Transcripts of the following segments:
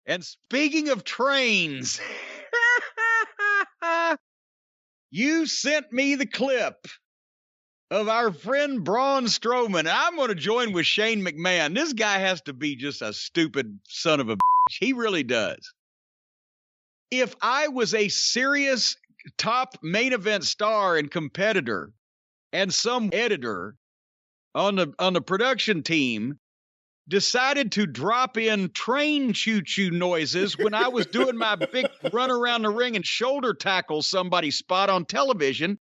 And speaking of trains, you sent me the clip of our friend Braun Strowman. I'm going to join with Shane McMahon. This guy has to be just a stupid son of a bitch. He really does. If I was a serious top main event star and competitor and some editor on the production team decided to drop in train choo-choo noises when I was doing my big run around the ring and shoulder tackle somebody's spot on television,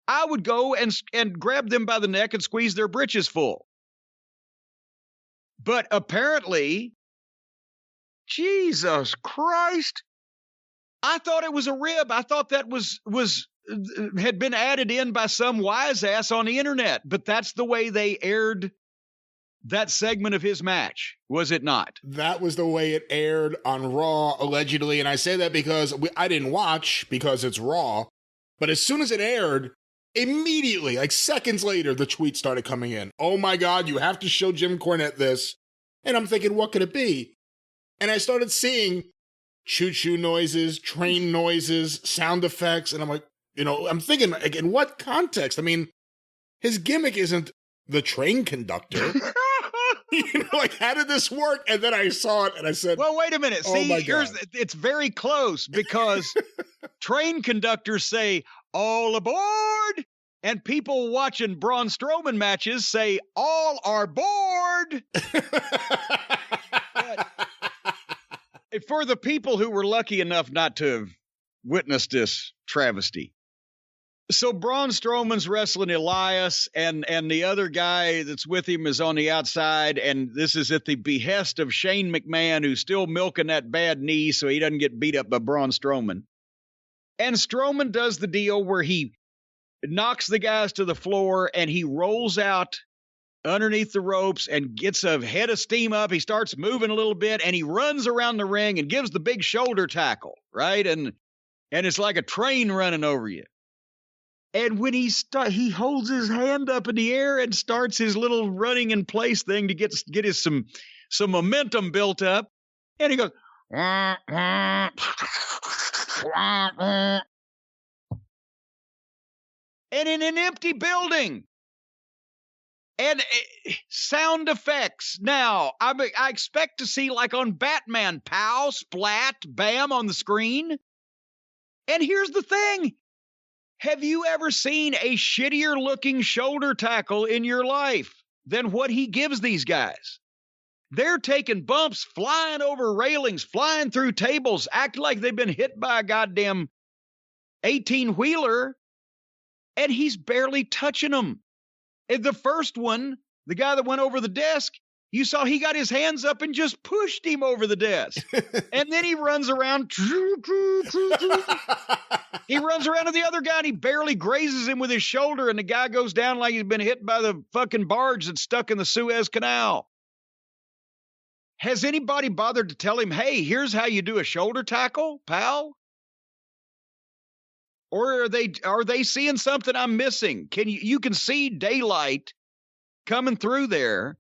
I would go and grab them by the neck and squeeze their britches full. But apparently, Jesus Christ, I thought it was a rib. I thought that had been added in by some wise ass on the internet. But that's the way they aired that segment of his match, was it not? That was the way it aired on Raw, allegedly. And I say that because I didn't watch because it's Raw. But as soon as it aired, immediately, like seconds later, the tweets started coming in. Oh my God, you have to show Jim Cornette this. And I'm thinking, what could it be? And I started seeing choo-choo noises, train noises, sound effects. And I'm like, I'm thinking, like, in what context? I mean, his gimmick isn't the train conductor. Like, how did this work? And then I saw it and I said, well, wait a minute. Oh, see, my God. It's very close because train conductors say, all aboard. And people watching Braun Strowman matches say, all are bored. For the people who were lucky enough not to have witnessed this travesty. So Braun Strowman's wrestling Elias, and the other guy that's with him is on the outside, and this is at the behest of Shane McMahon, who's still milking that bad knee so he doesn't get beat up by Braun Strowman. And Strowman does the deal where he knocks the guys to the floor, and he rolls out underneath the ropes and gets a head of steam up. He starts moving a little bit, and he runs around the ring and gives the big shoulder tackle, right? And it's like a train running over you. And when he holds his hand up in the air and starts his little running in place thing to get his some momentum built up, and he goes, and in an empty building, and sound effects. Now, I expect to see, like on Batman, pow, splat, bam on the screen. And here's the thing. Have you ever seen a shittier looking shoulder tackle in your life than what he gives these guys? They're taking bumps, flying over railings, flying through tables, acting like they've been hit by a goddamn 18-wheeler, and he's barely touching them. And the first one, the guy that went over the desk, you saw he got his hands up and just pushed him over the desk. And then he runs around. He runs around to the other guy and he barely grazes him with his shoulder. And the guy goes down like he's been hit by the fucking barge that's stuck in the Suez Canal. Has anybody bothered to tell him, hey, here's how you do a shoulder tackle, pal? Or are they seeing something I'm missing? You can see daylight coming through there.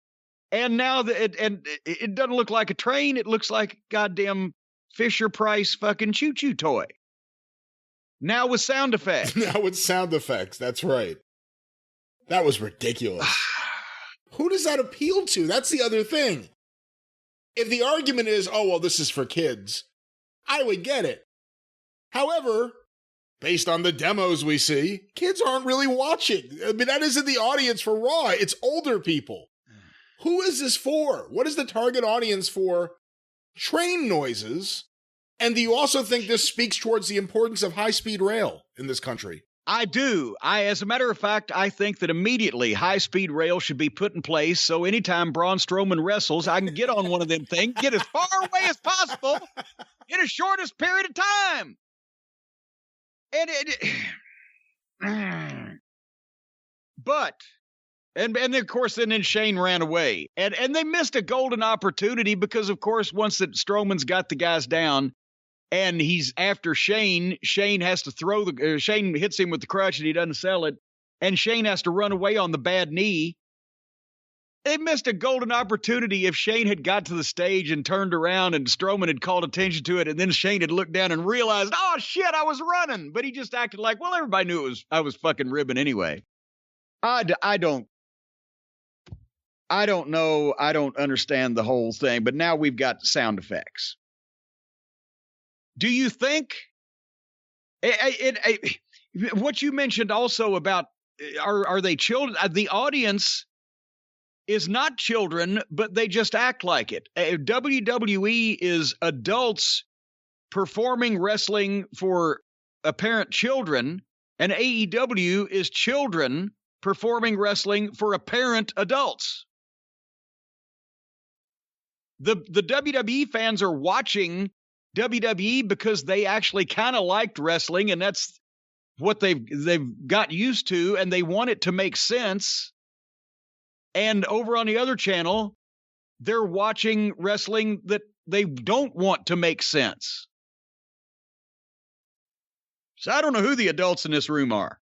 And now it doesn't look like a train. It looks like a goddamn Fisher-Price fucking choo-choo toy. Now with sound effects. That's right. That was ridiculous. Who does that appeal to? That's the other thing. If the argument is, oh, well, this is for kids, I would get it. However, based on the demos we see, kids aren't really watching. I mean, that isn't the audience for Raw. It's older people. Who is this for? What is the target audience for? Train noises. And do you also think this speaks towards the importance of high-speed rail in this country? I do. As a matter of fact, I think that immediately high-speed rail should be put in place so anytime Braun Strowman wrestles, I can get on one of them things, get as far away as possible in the shortest period of time. And of course, then Shane ran away. And they missed a golden opportunity because, of course, once that Strowman's got the guys down and he's after Shane, Shane has to Shane hits him with the crutch and he doesn't sell it. And Shane has to run away on the bad knee. They missed a golden opportunity if Shane had got to the stage and turned around and Strowman had called attention to it, and then Shane had looked down and realized, oh, shit, I was running. But he just acted like, well, everybody knew I was fucking ribbing anyway. I don't know. I don't understand the whole thing, but now we've got sound effects. Do you think what you mentioned also about are they children? The audience is not children, but they just act like it. WWE is adults performing wrestling for apparent children, and AEW is children performing wrestling for apparent adults. The WWE fans are watching WWE because they actually kind of liked wrestling, and that's what they've got used to, and they want it to make sense. And over on the other channel, they're watching wrestling that they don't want to make sense. So I don't know who the adults in this room are.